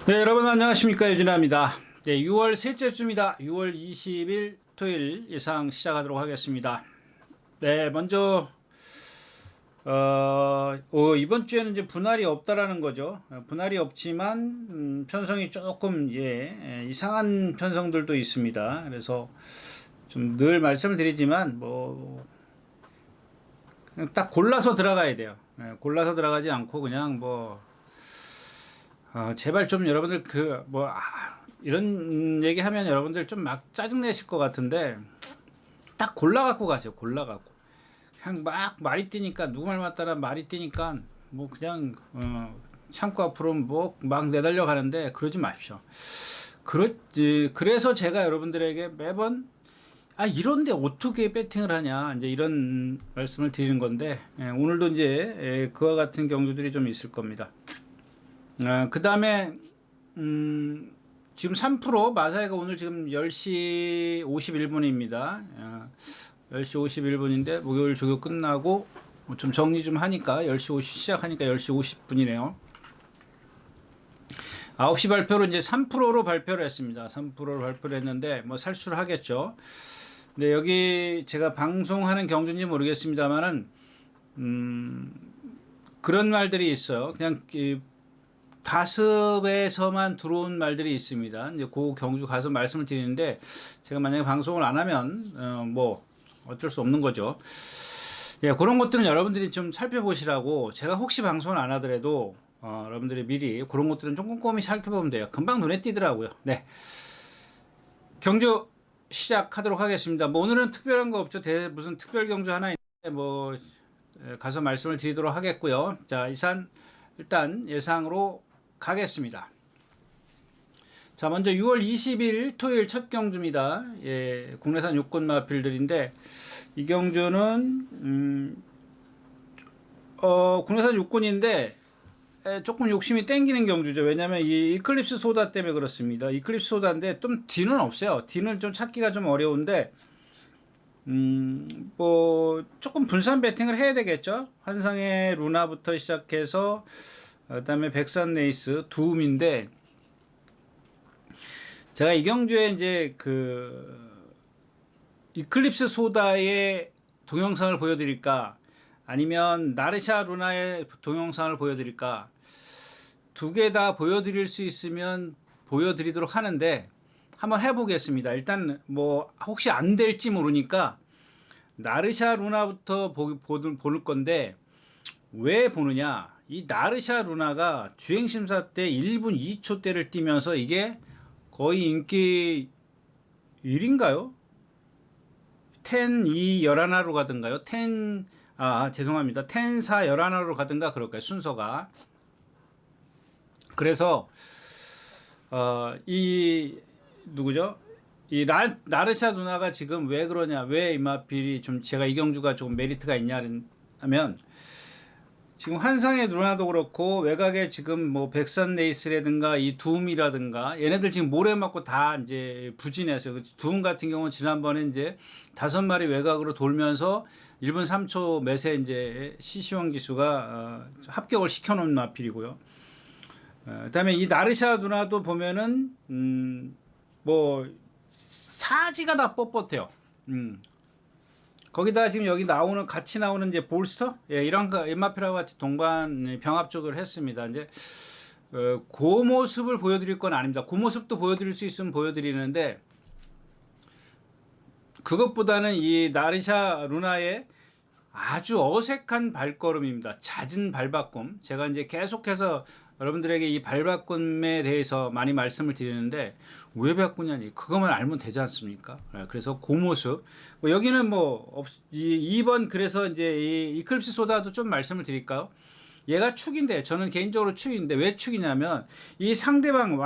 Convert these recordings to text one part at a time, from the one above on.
네, 여러분 안녕하십니까, 유진아입니다. 네, 6월 셋째 주입니다. 6월 20일 토요일 예상 시작하도록 하겠습니다. 네, 먼저 이번 주에는 이제 분할이 없다라는 거죠. 분할이 없지만 편성이 조금 이상한 편성들도 있습니다. 그래서 좀 늘 말씀을 드리지만 뭐 그냥 딱 골라서 들어가야 돼요. 골라서 들어가지 않고 그냥 제발 좀 여러분들 이런 얘기 하면 여러분들 좀 막 짜증내실 것 같은데, 딱 골라갖고 가세요. 골라갖고. 그냥 막 말이 뛰니까, 누구 말 맞다라 말이 뛰니까, 뭐 그냥, 창고 앞으로 뭐 막 내달려 가는데, 그러지 마십시오. 그래서 제가 여러분들에게 매번, 이런데 어떻게 배팅을 하냐, 이제 이런 말씀을 드리는 건데, 오늘도 이제, 그와 같은 경우들이 좀 있을 겁니다. 그 다음에 지금 3% 마사이가 오늘 지금 10시 51분입니다. 10시 51분인데 목요일 조교 끝나고 좀 정리 좀 하니까 10시 50 시작하니까 10시 50분이네요. 9시 발표로 이제 3%로 발표를 했습니다. 3%로 발표를 했는데 뭐 살수를 하겠죠. 근데 여기 제가 방송하는 경주인지 모르겠습니다만은 그런 말들이 있어요. 그냥 다습에서만 들어온 말들이 있습니다. 이제 그 경주 가서 말씀을 드리는데, 제가 만약에 방송을 안 하면 뭐 어쩔 수 없는 거죠. 예, 그런 것들은 여러분들이 좀 살펴보시라고, 제가 혹시 방송을 안 하더라도 여러분들이 미리 그런 것들은 좀 꼼꼼히 살펴보면 돼요. 금방 눈에 띄더라고요. 네, 경주 시작하도록 하겠습니다. 뭐 오늘은 특별한 거 없죠. 무슨 특별 경주 하나 있는데 뭐 가서 말씀을 드리도록 하겠고요. 자, 일단 예상으로 가겠습니다. 자, 먼저 6월 20일 토요일 첫 경주입니다. 예, 국내산 육군 마필들인데, 이 경주는 국내산 육군인데 조금 욕심이 땡기는 경주죠. 왜냐면 이 이클립스 소다 때문에 그렇습니다. 이클립스 소다인데 좀 D는 없어요. D는 좀 찾기가 좀 어려운데, 뭐 조금 분산 배팅을 해야 되겠죠. 환상의 루나부터 시작해서 그다음에 백산 레이스 둠인데, 제가 이 경주에 이제 이클립스 소다의 동영상을 보여드릴까, 아니면 나르샤 루나의 동영상을 보여드릴까, 두 개 다 보여드릴 수 있으면 보여드리도록 하는데 한번 해보겠습니다. 일단 뭐 혹시 안 될지 모르니까 나르샤 루나부터 볼 건데, 왜 보느냐, 이 나르샤 루나가 주행심사 때 1분 2초대를 뛰면서 이게 거의 인기 1인가요? 10, 2, 11화로 가든가요? 10, 죄송합니다. 10, 4, 11화로 가든가 그럴까요? 순서가. 그래서, 누구죠? 이 나르샤 누나가 지금 왜 그러냐, 왜 이마필이 좀, 제가 이 경주가 조금 메리트가 있냐 하면, 지금 환상의 누나도 그렇고 외곽에 지금 뭐 백산 레이스라든가 이 둠이라든가 얘네들 지금 모래 맞고 다 이제 부진해서, 둠 같은 경우는 지난번에 이제 5마리 외곽으로 돌면서 1분 3초 매세 이제 시시원 기수가 합격을 시켜놓은 마필이고요. 그다음에 이 나르샤 누나도 보면은 뭐 사지가 다 뻣뻣해요. 거기다 지금 여기 같이 나오는 이제 볼스터? 예, 이런 거, 엠마피라와 같이 동반 병합적을 했습니다. 이제, 그 모습을 보여드릴 건 아닙니다. 그 모습도 보여드릴 수 있으면 보여드리는데, 그것보다는 이 나르샤 루나의 아주 어색한 발걸음입니다. 잦은 발바꿈. 제가 이제 계속해서 여러분들에게 이 발바꿈에 대해서 많이 말씀을 드리는데, 왜 바꾸냐니, 그것만 알면 되지 않습니까? 그래서 그 모습. 뭐 여기는 뭐 2번, 그래서 이제 이 이클립스 소다도 좀 말씀을 드릴까요? 얘가 축인데, 저는 개인적으로 축인데, 왜 축이냐면 이 상대방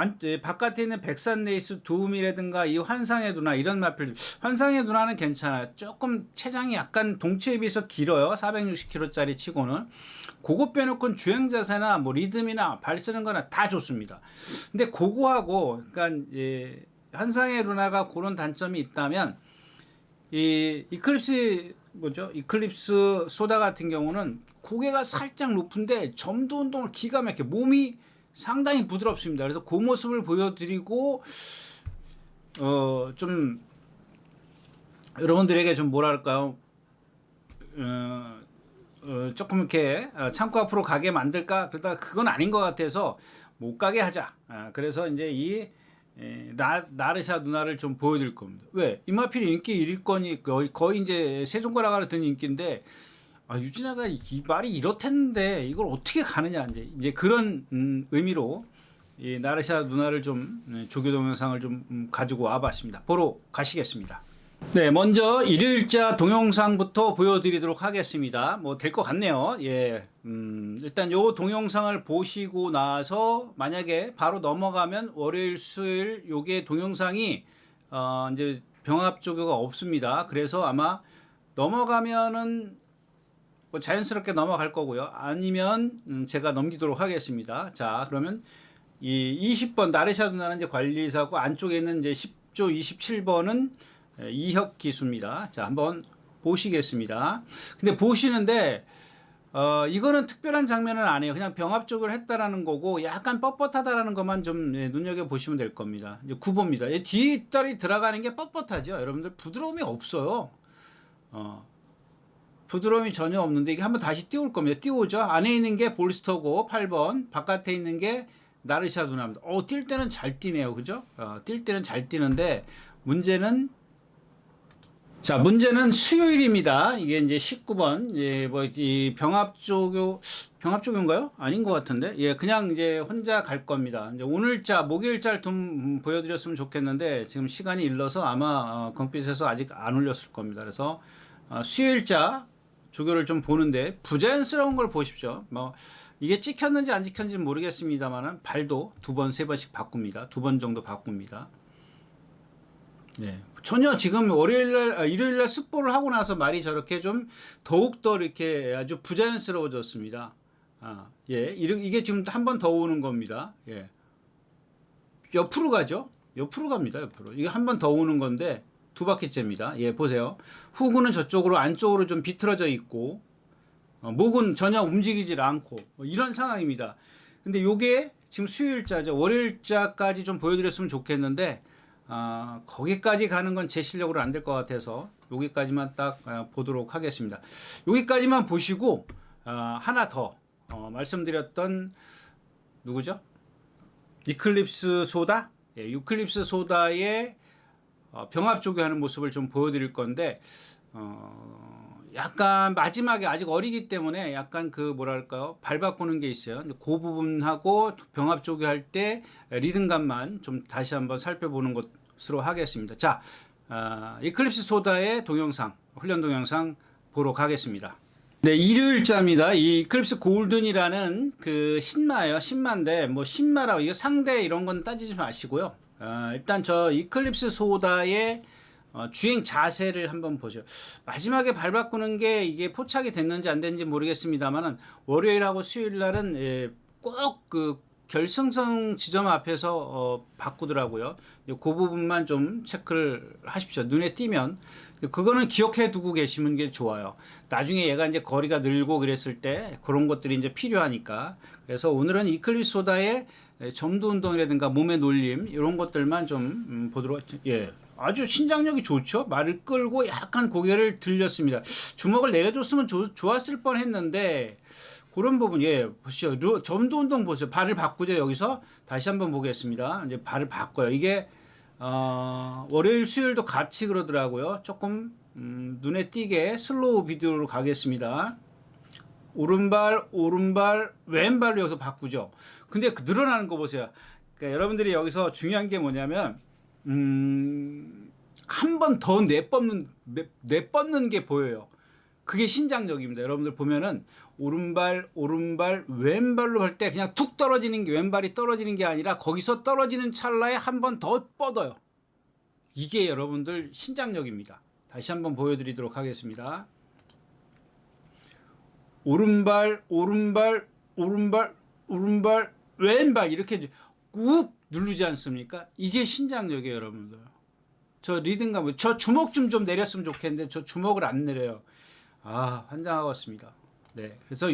바깥에 있는 백산 레이스 둠이라든가 이 환상의 누나, 이런 마필, 환상의 누나는 괜찮아요. 조금 체장이 약간 동체에 비해서 길어요. 460kg짜리 치고는. 그거 빼놓고는 주행 자세나 뭐 리듬이나 발 쓰는 거나 다 좋습니다. 근데 그거하고, 그러니까 환상의 누나가 그런 단점이 있다면, 이클립스 소다 같은 경우는 고개가 살짝 높은데 점도 운동을 기가 막혀, 몸이 상당히 부드럽습니다. 그래서 그 모습을 보여드리고 좀 여러분들에게 좀 뭐랄까요, 조금 이렇게 창고 앞으로 가게 만들까 그러다가 그건 아닌 것 같아서 못 가게 하자. 그래서 이제 이 나르샤 누나를 좀 보여드릴 겁니다. 왜? 이마필이 인기 1위권이 거의 이제 세 손가락 안에 드는 인기인데, 유진아가 이 말이 이렇댔는데 이걸 어떻게 가느냐, 이제 그런 의미로 이 나르샤 누나를 좀 조교 동영상을 좀 가지고 와봤습니다. 보러 가시겠습니다. 네, 먼저 일요일자 동영상부터 보여드리도록 하겠습니다. 뭐 될 것 같네요. 예, 일단 요 동영상을 보시고 나서 만약에 바로 넘어가면 월요일, 수요일 요게 동영상이 이제 병합 조교가 없습니다. 그래서 아마 넘어가면은 뭐 자연스럽게 넘어갈 거고요. 아니면 제가 넘기도록 하겠습니다. 자, 그러면 이 20번 나르샤 누나는 이제 관리사고, 안쪽에 있는 이제 10조 27번은 이혁 기수입니다. 자, 한번 보시겠습니다. 근데 보시는데 이거는 특별한 장면은 아니에요. 그냥 병합 쪽을 했다라는 거고 약간 뻣뻣하다라는 것만 좀 눈여겨 보시면 될 겁니다. 이제 9번입니다. 뒷다리 들어가는 게 뻣뻣하죠. 여러분들 부드러움이 없어요. 부드러움이 전혀 없는데 이게 한번 다시 띄울 겁니다. 띄우죠. 안에 있는 게 볼스터고 8번, 바깥에 있는 게 나르샤 누나입니다. 뛸 때는 잘 뛰네요. 그죠? 뛸 때는 잘 뛰는데 문제는 수요일입니다. 이게 이제 19번, 이 병합조교인가요? 아닌 것 같은데, 그냥 이제 혼자 갈 겁니다. 이제 오늘자, 목요일자를 좀 보여드렸으면 좋겠는데, 지금 시간이 일러서 아마, 검빛에서 아직 안 올렸을 겁니다. 그래서, 수요일자 조교를 좀 보는데, 부자연스러운 걸 보십시오. 뭐, 이게 찍혔는지 안 찍혔는지 모르겠습니다만, 발도 2번, 3번씩 바꿉니다. 2번 정도 바꿉니다. 네. 전혀 지금 일요일날 습보를 하고 나서 말이 저렇게 좀 더욱더 이렇게 아주 부자연스러워졌습니다. 이게 지금 한 번 더 오는 겁니다. 예. 옆으로 가죠? 옆으로 갑니다. 옆으로. 이게 한 번 더 오는 건데, 2바퀴째입니다. 예, 보세요. 후구는 저쪽으로 안쪽으로 좀 비틀어져 있고, 목은 전혀 움직이질 않고, 이런 상황입니다. 근데 요게 지금 수요일자죠. 월요일자까지 좀 보여드렸으면 좋겠는데, 거기까지 가는 건 제 실력으로 안 될 것 같아서 여기까지만 딱 보도록 하겠습니다. 여기까지만 보시고 하나 더 말씀드렸던 누구죠? 이클립스 소다? 이클립스 소다의 병합 조교하는 모습을 좀 보여드릴 건데 약간 마지막에 아직 어리기 때문에 약간 그 뭐랄까요, 발 바꾸는 게 있어요. 그 부분하고 병합 조교할 때 리듬감만 좀 다시 한번 살펴보는 것으로 하겠습니다. 자, 이클립스 소다의 동영상, 훈련 동영상 보러 가겠습니다. 네, 일요일자입니다. 이 이클립스 골든이라는 그 신마예요. 신마인데 뭐 신마라고 이거 상대 이런 건 따지지 마시고요. 일단 저 이클립스 소다의 주행 자세를 한번 보죠. 마지막에 발 바꾸는 게 이게 포착이 됐는지 안 됐는지 모르겠습니다만은 월요일하고 수요일 날은 꼭 그 결승선 지점 앞에서 바꾸더라고요. 그 부분만 좀 체크를 하십시오. 눈에 띄면 그거는 기억해 두고 계시는 게 좋아요. 나중에 얘가 이제 거리가 늘고 그랬을 때 그런 것들이 이제 필요하니까. 그래서 오늘은 이클립스 소다의 점도 운동이라든가 몸의 놀림 이런 것들만 좀 보도록. 아주 신장력이 좋죠. 말을 끌고 약간 고개를 들렸습니다. 주먹을 내려줬으면 좋았을 뻔했는데 그런 부분. 보시죠. 점도 운동 보세요. 발을 바꾸죠. 여기서 다시 한번 보겠습니다. 이제 발을 바꿔요. 이게 월요일 수요일도 같이 그러더라고요. 조금 눈에 띄게 슬로우 비디오로 가겠습니다. 오른발 왼발로 여기서 바꾸죠. 근데 그 늘어나는 거 보세요. 그러니까 여러분들이 여기서 중요한 게 뭐냐면 한 번 더 내뻗는 게 보여요. 그게 신장력입니다. 여러분들 보면은 오른발 왼발로 할 때 그냥 툭 떨어지는 게, 왼발이 떨어지는 게 아니라 거기서 떨어지는 찰나에 한 번 더 뻗어요. 이게 여러분들 신장력입니다. 다시 한번 보여드리도록 하겠습니다. 오른발 왼발 이렇게 꾹 누르지 않습니까? 이게 신장력이에요, 여러분들. 저 리듬감, 저 주먹 좀 내렸으면 좋겠는데 저 주먹을 안 내려요. 환장하고 왔습니다. 네, 그래서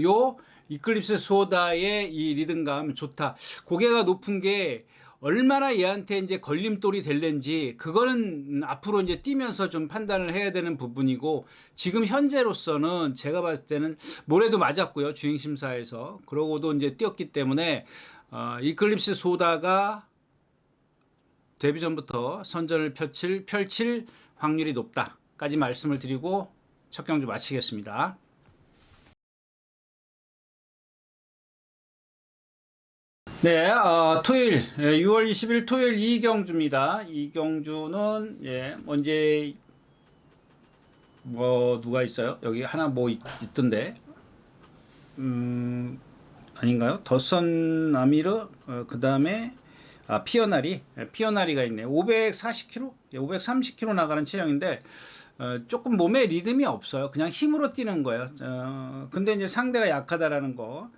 이클립스 소다의 이 리듬감 좋다. 고개가 높은 게 얼마나 얘한테 이제 걸림돌이 될는지 그거는 앞으로 이제 뛰면서 좀 판단을 해야 되는 부분이고, 지금 현재로서는 제가 봤을 때는 모레도 맞았고요, 주행 심사에서. 그러고도 이제 뛰었기 때문에 이클립스 소다가 데뷔 전부터 선전을 펼칠 확률이 높다까지 말씀을 드리고 첫 경주 마치겠습니다. 네, 토요일 6월 20일 토요일 2경주입니다. 이 경주는 언제 뭐 누가 있어요? 여기 하나 뭐 있던데, 아닌가요? 더선 아미르, 그 다음에 피어나리가 있네. 540km, 530km 나가는 체형인데 조금 몸에 리듬이 없어요. 그냥 힘으로 뛰는 거예요. 근데 이제 상대가 약하다라는 거.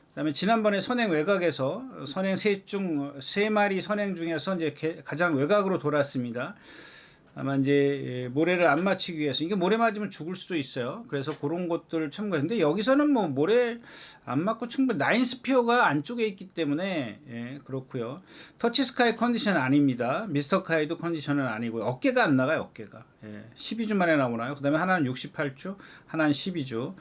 그다음에 지난번에 선행 외곽에서 선행 세 마리 선행 중에서 이제 가장 외곽으로 돌았습니다. 아마 이제 모래를 안 맞추기 위해서, 이게 모래 맞으면 죽을 수도 있어요. 그래서 그런 것들을 첨가했는데, 여기서는 뭐 모래 안 맞고 충분히 나인 스피어가 안쪽에 있기 때문에 그렇고요. 터치 스카이 컨디션은 아닙니다. 미스터 카이도 컨디션은 아니고요. 어깨가 안 나가요. 어깨가 12주 만에 나오나요? 그 다음에 하나는 68주, 하나는 12주.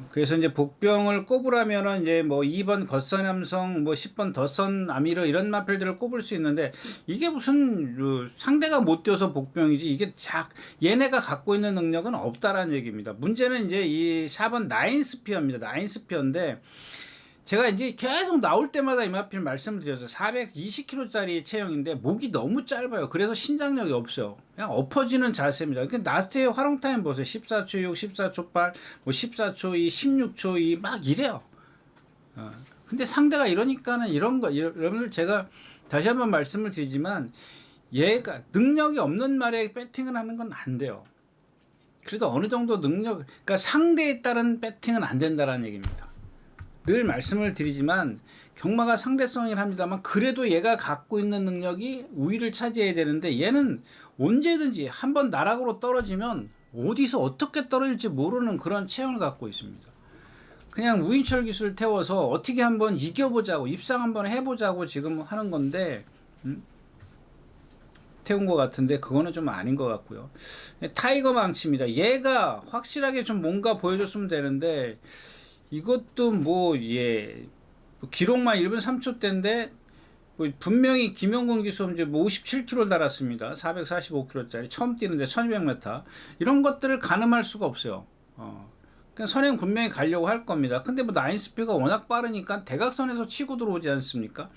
그래서 이제 복병을 꼽으라면은 이제 뭐 2번 겉선 함성, 뭐 10번 더선 아미르 이런 마필들을 꼽을 수 있는데, 이게 무슨 상대가 못 뛰어서 복병이지, 이게 얘네가 갖고 있는 능력은 없다라는 얘기입니다. 문제는 이제 이 4번 나인스피어입니다. 나인스피어인데 제가 이제 계속 나올 때마다 이 마필 말씀을 드렸어요. 420kg짜리 체형인데 목이 너무 짧아요. 그래서 신장력이 없어요. 그냥 엎어지는 자세입니다. 그러니까 라스트의 활용 타임 보세요. 14초 6, 14초 8, 뭐 14초 2, 16초 2 막 이래요. 근데 상대가 이러니까는 이런 거, 여러분들 제가 다시 한번 말씀을 드리지만, 얘가 능력이 없는 말에 배팅을 하는 건 안 돼요. 그래도 어느 정도 그러니까 상대에 따른 배팅은 안 된다라는 얘기입니다. 늘 말씀을 드리지만 경마가 상대성이긴 합니다만, 그래도 얘가 갖고 있는 능력이 우위를 차지해야 되는데, 얘는 언제든지 한번 나락으로 떨어지면 어디서 어떻게 떨어질지 모르는 그런 체형을 갖고 있습니다. 그냥 우인철 기술 태워서 어떻게 한번 이겨보자고, 입상 한번 해보자고 지금 하는 건데 태운 것 같은데, 그거는 좀 아닌 것 같고요. 타이거 망치입니다. 얘가 확실하게 좀 뭔가 보여줬으면 되는데, 이것도 기록만 1분 3초대인데 분명히 김영곤 기수 이제 57km 달았습니다. 445km짜리 처음 뛰는데 1200m, 이런 것들을 가늠할 수가 없어요. 그냥 선행 분명히 가려고 할 겁니다. 근데 뭐 나인스피가 워낙 빠르니까 대각선에서 치고 들어오지 않습니까?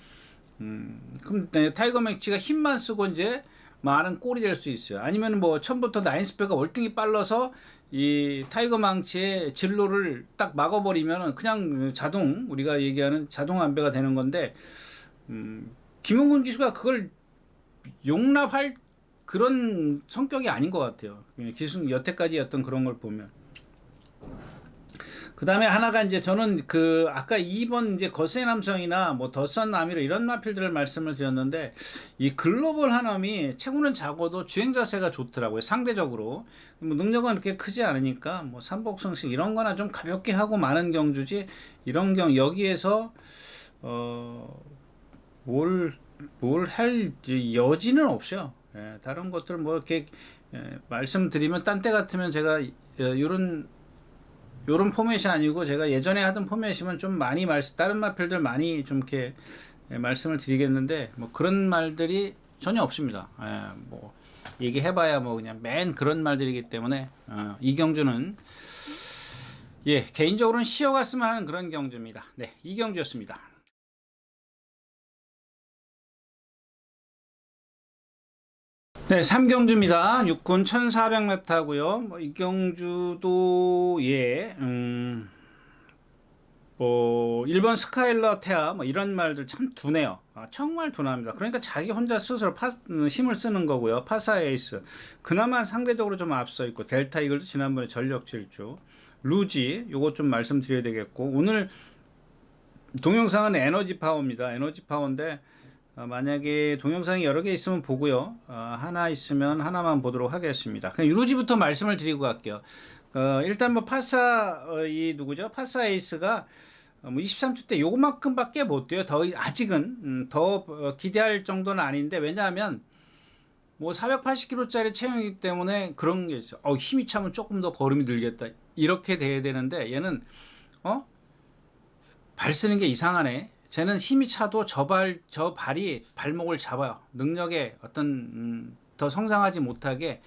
그럼 타이거 맥치가 힘만 쓰고 이제 많은 꼴이 될 수 있어요. 아니면 뭐 처음부터 나인스피가 월등히 빨라서 이 타이거 망치의 진로를 딱 막아버리면 그냥 우리가 얘기하는 자동 안배가 되는 건데, 김용근 기수가 그걸 용납할 그런 성격이 아닌 것 같아요. 기수 여태까지 였던 그런 걸 보면. 그 다음에 하나가 이제 저는 아까 2번 이제 거센 함성이나 뭐 더선 아미르 이런 마필들을 말씀을 드렸는데, 이 글로벌 한엄이 체구는 작아도 주행 자세가 좋더라고요. 상대적으로 뭐 능력은 그렇게 크지 않으니까 뭐 삼복성식 이런 거나 좀 가볍게 하고 마는 경주지, 이런 여기에서 뭘 할 여지는 없어요. 다른 것들 뭐 이렇게 말씀드리면, 딴 때 같으면 제가 요런 포맷이 아니고 제가 예전에 하던 포맷이면 좀 많이 다른 마필들 많이 좀 이렇게 말씀을 드리겠는데, 뭐 그런 말들이 전혀 없습니다. 뭐 얘기해봐야 뭐 그냥 맨 그런 말들이기 때문에 이 경주는 개인적으로는 쉬어갔으면 하는 그런 경주입니다. 네, 이 경주였습니다. 네, 3경주입니다. 6군 1400m고요. 뭐 이 경주도 뭐 1번 스카일러 테아 뭐 이런 말들 참 둔해요. 정말 둔합니다. 그러니까 자기 혼자 스스로 힘을 쓰는 거고요. 파사 에이스 그나마 상대적으로 좀 앞서 있고, 델타 이글도 지난번에 전력 질주, 루지 요거 좀 말씀드려야 되겠고, 오늘 동영상은 에너지 파워입니다. 에너지 파워인데 만약에 동영상이 여러 개 있으면 보고요. 하나 있으면 하나만 보도록 하겠습니다. 그냥 루지부터 말씀을 드리고 갈게요. 일단 뭐 파사 이 누구죠? 파사 에이스가 뭐 23초 때 요만큼밖에 못 돼요. 더 아직은 더 기대할 정도는 아닌데, 왜냐하면 뭐 480kg짜리 체형이기 때문에 그런 게 있어. 힘이 차면 조금 더 걸음이 늘겠다. 이렇게 돼야 되는데 얘는 발 쓰는 게 이상하네. 쟤는 힘이 차도 저 발이 발목을 잡아요. 능력에 어떤 더 성장하지 못하게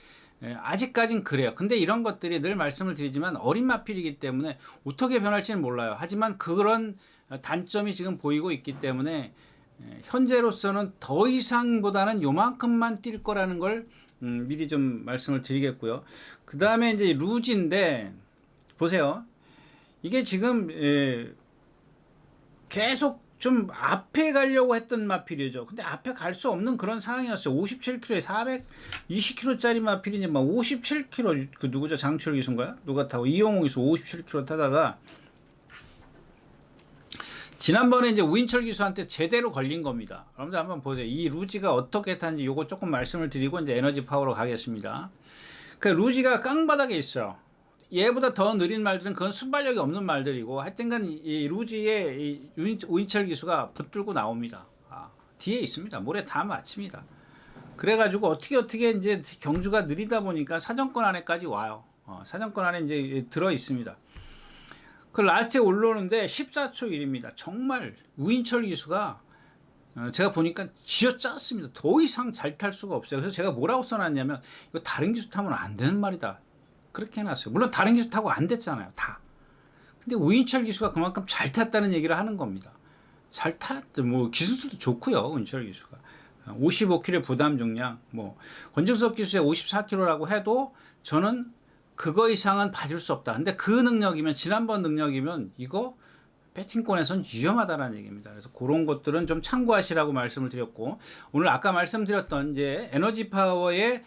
아직까진 그래요. 근데 이런 것들이 늘 말씀을 드리지만 어린 마필이기 때문에 어떻게 변할지는 몰라요. 하지만 그런 단점이 지금 보이고 있기 때문에 현재로서는 더 이상보다는 요만큼만 뛸 거라는 걸 미리 좀 말씀을 드리겠고요. 그 다음에 이제 루지인데 보세요. 이게 지금 계속 좀 앞에 가려고 했던 마필이죠. 근데 앞에 갈 수 없는 그런 상황이었어요. 57kg에 420kg짜리 마필이 이제 막 57kg, 그 누구죠? 장철 기수인가요? 누가 타고 이용호 기수 57kg 타다가 지난번에 이제 우인철 기수한테 제대로 걸린 겁니다. 여러분들 한번 보세요. 이 루지가 어떻게 타는지 요거 조금 말씀을 드리고 이제 에너지 파워로 가겠습니다. 그 루지가 깡바닥에 있어요. 얘보다 더 느린 말들은 그건 순발력이 없는 말들이고, 하여튼간 이 루지의 이 우인철 기수가 붙들고 나옵니다. 뒤에 있습니다. 모래 다 맞춥니다. 그래가지고 어떻게 이제 경주가 느리다 보니까 사정권 안에까지 와요. 사정권 안에 이제 들어 있습니다. 그 라스트에 올라오는데 14초 1입니다. 정말 우인철 기수가 제가 보니까 쥐어짰습니다. 더 이상 잘 탈 수가 없어요. 그래서 제가 뭐라고 써놨냐면 이거 다른 기수 타면 안 되는 말이다. 그렇게 해놨어요. 물론 다른 기수 타고 안 됐잖아요. 다. 근데 우인철 기수가 그만큼 잘 탔다는 얘기를 하는 겁니다. 잘 탔, 뭐 기술도 좋고요. 우인철 기수가 55kg 부담 중량, 뭐 권정석 기수의 54kg라고 해도 저는 그거 이상은 봐줄 수 없다. 근데 그 능력이면, 지난번 능력이면 이거 배팅권에선 위험하다는 얘기입니다. 그래서 그런 것들은 좀 참고하시라고 말씀을 드렸고, 오늘 아까 말씀드렸던 이제 에너지 파워의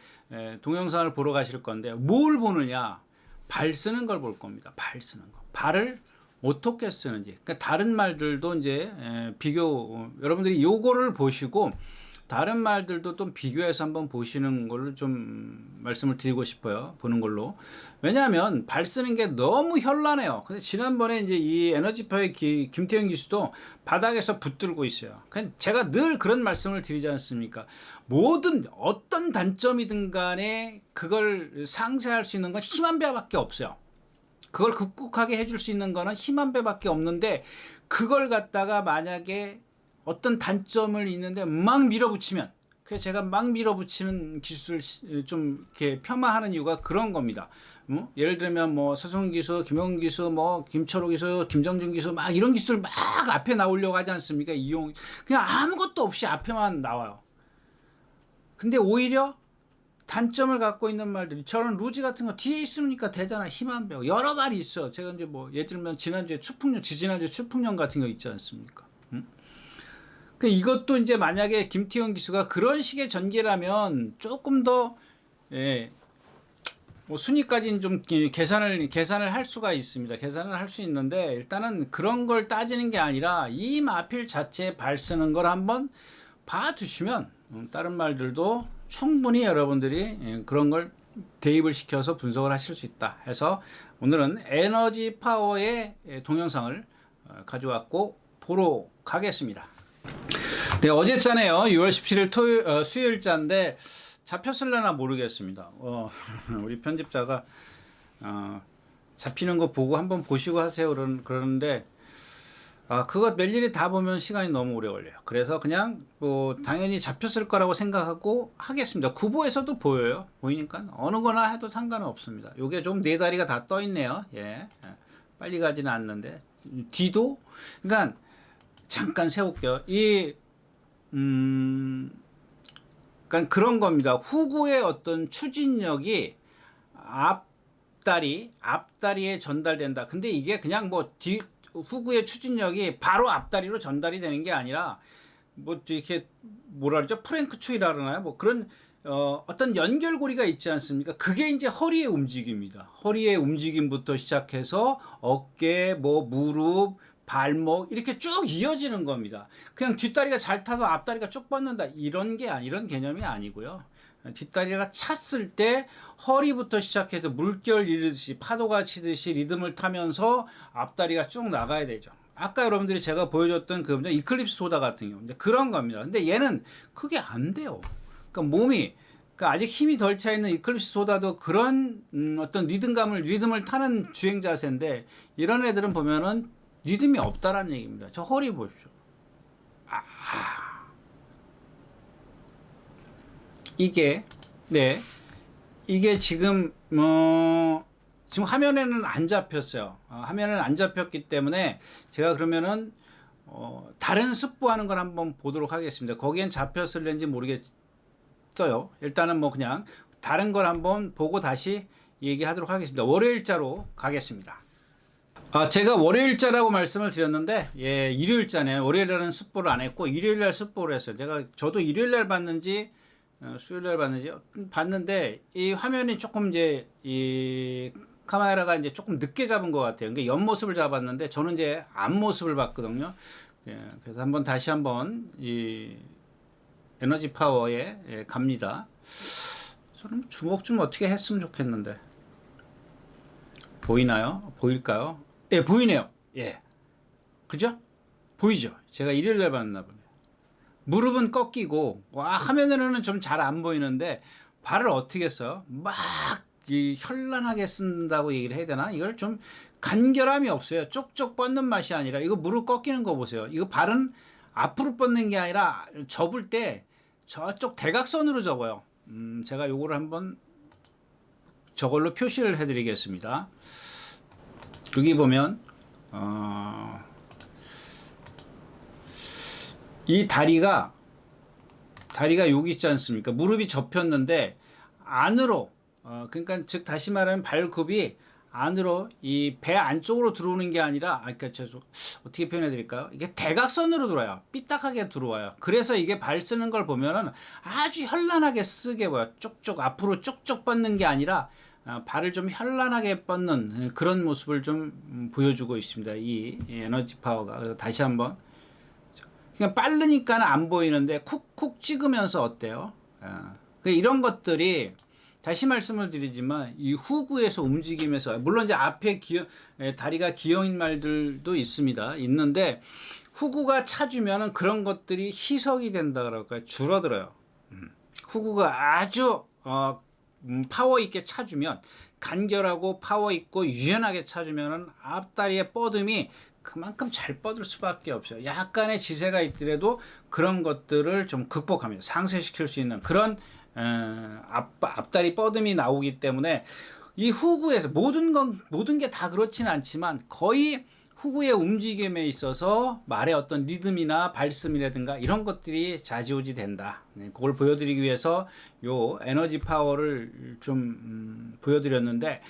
동영상을 보러 가실 건데, 뭘 보느냐? 발 쓰는 걸 볼 겁니다. 발 쓰는 거. 발을 어떻게 쓰는지. 그러니까 다른 말들도 이제 여러분들이 요거를 보시고 다른 말들도 좀 비교해서 한번 보시는 걸로 좀 말씀을 드리고 싶어요. 보는 걸로. 왜냐하면 발 쓰는 게 너무 현란해요. 근데 지난번에 이제 이 에너지파의 김태형 기수도 바닥에서 붙들고 있어요. 제가 늘 그런 말씀을 드리지 않습니까? 모든 어떤 단점이든 간에 그걸 상쇄할 수 있는 건 힘 한 배밖에 없어요. 그걸 극복하게 해줄 수 있는 거는 힘 한 배밖에 없는데, 그걸 갖다가 만약에 어떤 단점을 있는데 막 밀어붙이면, 그래서 제가 막 밀어붙이는 기술을 좀 이렇게 폄하하는 이유가 그런 겁니다. 예를 들면 뭐 서성훈 기수, 김용훈 기수, 뭐 김철호 기수, 김정준 기수, 막 이런 기술 막 앞에 나오려고 하지 않습니까? 그냥 아무것도 없이 앞에만 나와요. 근데 오히려 단점을 갖고 있는 말들이, 저런 루지 같은 거 뒤에 있으니까 되잖아. 힘 한 배. 여러 말이 있어. 제가 이제 뭐 예를 들면 지난주에 지지난주에 추풍령 같은 거 있지 않습니까? 이것도 이제 만약에 김태형 기수가 그런 식의 전개라면 조금 더 뭐 순위까지는 좀 계산을 할 수가 있습니다. 계산을 할 수 있는데, 일단은 그런 걸 따지는 게 아니라 이 마필 자체에 발 쓰는 걸 한번 봐두시면 다른 말들도 충분히 여러분들이 그런 걸 대입을 시켜서 분석을 하실 수 있다 해서 오늘은 에너지 파워의 동영상을 가져왔고 보러 가겠습니다. 네, 어제잖아요. 6월 17일 수요일자인데 잡혔을려나 모르겠습니다. 우리 편집자가 잡히는 거 보고 한번 보시고 하세요 그러는데, 그거 멜일이 다 보면 시간이 너무 오래 걸려요. 그래서 그냥 뭐 당연히 잡혔을 거라고 생각하고 하겠습니다. 구보에서도 보여요. 보이니까 어느 거나 해도 상관은 없습니다. 요게 좀 네 다리가 다 떠 있네요. 빨리 가지는 않는데 뒤도, 그러니까 잠깐 세울게요. 그러니까 그런 겁니다. 후구의 어떤 추진력이 앞다리에 전달된다. 근데 이게 그냥 뭐 후구의 추진력이 바로 앞다리로 전달이 되는 게 아니라, 뭐 이렇게 뭐라 그러죠? 프랭크 추이라 그러나요? 뭐 그런 어떤 연결고리가 있지 않습니까? 그게 이제 허리의 움직임입니다. 허리의 움직임부터 시작해서 어깨, 뭐 무릎, 발목 이렇게 쭉 이어지는 겁니다. 그냥 뒷다리가 잘 타서 앞다리가 쭉 뻗는다, 이런 개념이 아니고요. 뒷다리가 찼을 때 허리부터 시작해서 물결 이르듯이 파도가 치듯이 리듬을 타면서 앞다리가 쭉 나가야 되죠. 아까 여러분들이 제가 보여줬던 그 이클립스 소다 같은 경우 이제 그런 겁니다. 근데 얘는 그게 안 돼요. 그러니까 몸이 그러니까 아직 힘이 덜 차 있는 이클립스 소다도 그런 어떤 리듬을 타는 주행 자세인데 이런 애들은 보면은 리듬이 없다라는 얘기입니다. 저 허리 보십시오. 이게 네 이게 지금 지금 화면에는 안 잡혔어요. 화면에는 안 잡혔기 때문에 제가 그러면은 다른 습부하는 걸 한번 보도록 하겠습니다. 거기엔 잡혔을는지 모르겠어요. 일단은 뭐 그냥 다른 걸 한번 보고 다시 얘기하도록 하겠습니다. 월요일자로 가겠습니다. 제가 월요일자라고 말씀을 드렸는데 예, 일요일자네요. 월요일날은 습보를 안 했고 일요일날 습보를 했어요. 저도 일요일날 봤는지 수요일날 봤는데 이 화면이 조금 이제 이 카메라가 이제 조금 늦게 잡은 것 같아요. 그러니까 옆모습을 잡았는데 저는 이제 앞모습을 봤거든요. 예, 그래서 다시 한번 이 에너지 파워에 갑니다. 저는 주목 좀 어떻게 했으면 좋겠는데 보이나요? 보일까요? 예, 보이네요. 예, 그죠? 보이죠? 제가 일요일날 봤나 보네요. 무릎은 꺾이고 와 화면으로는 좀 잘 안 보이는데 발을 어떻게 써요? 막 현란하게 쓴다고 얘기를 해야 되나? 이걸 좀 간결함이 없어요. 쪽쪽 뻗는 맛이 아니라 이거 무릎 꺾이는 거 보세요. 이거 발은 앞으로 뻗는 게 아니라 접을 때 저쪽 대각선으로 접어요. 제가 요거를 한번 저걸로 표시를 해드리겠습니다. 여기 보면 이 다리가 여기 있지 않습니까? 무릎이 접혔는데 안으로 그러니까 즉 다시 말하면 발굽이 안으로 이 배 안쪽으로 들어오는 게 아니라 그러니까 어떻게 표현해 드릴까요? 이게 대각선으로 들어와요. 삐딱하게 들어와요. 그래서 이게 발 쓰는 걸 보면은 아주 현란하게 쓰게 보여. 쭉쭉 앞으로 쭉쭉 뻗는 게 아니라 발을 좀 현란하게 뻗는 그런 모습을 좀 보여주고 있습니다. 이 에너지 파워가. 그래서 다시 한번 그냥 빠르니까는 안 보이는데 쿡쿡 찍으면서 어때요? 이런 것들이 다시 말씀을 드리지만 이 후구에서 움직이면서 물론 이제 앞에 다리가 기어인 말들도 있는데 후구가 차주면은 그런 것들이 희석이 된다 그럴까요? 줄어들어요. 후구가 아주 파워 있게 차주면 간결하고 파워 있고 유연하게 차주면은 앞다리의 뻗음이 그만큼 잘 뻗을 수밖에 없어요. 약간의 지세가 있더라도 그런 것들을 좀 극복하면서 상쇄시킬 수 있는 그런 앞다리 뻗음이 나오기 때문에 이 후구에서 모든 게 다 그렇지는 않지만 거의 후구의 움직임에 있어서 말의 어떤 리듬이나 발음이라든가 이런 것들이 좌지우지 된다. 그걸 보여드리기 위해서 요 에너지 파워를 좀 보여드렸는데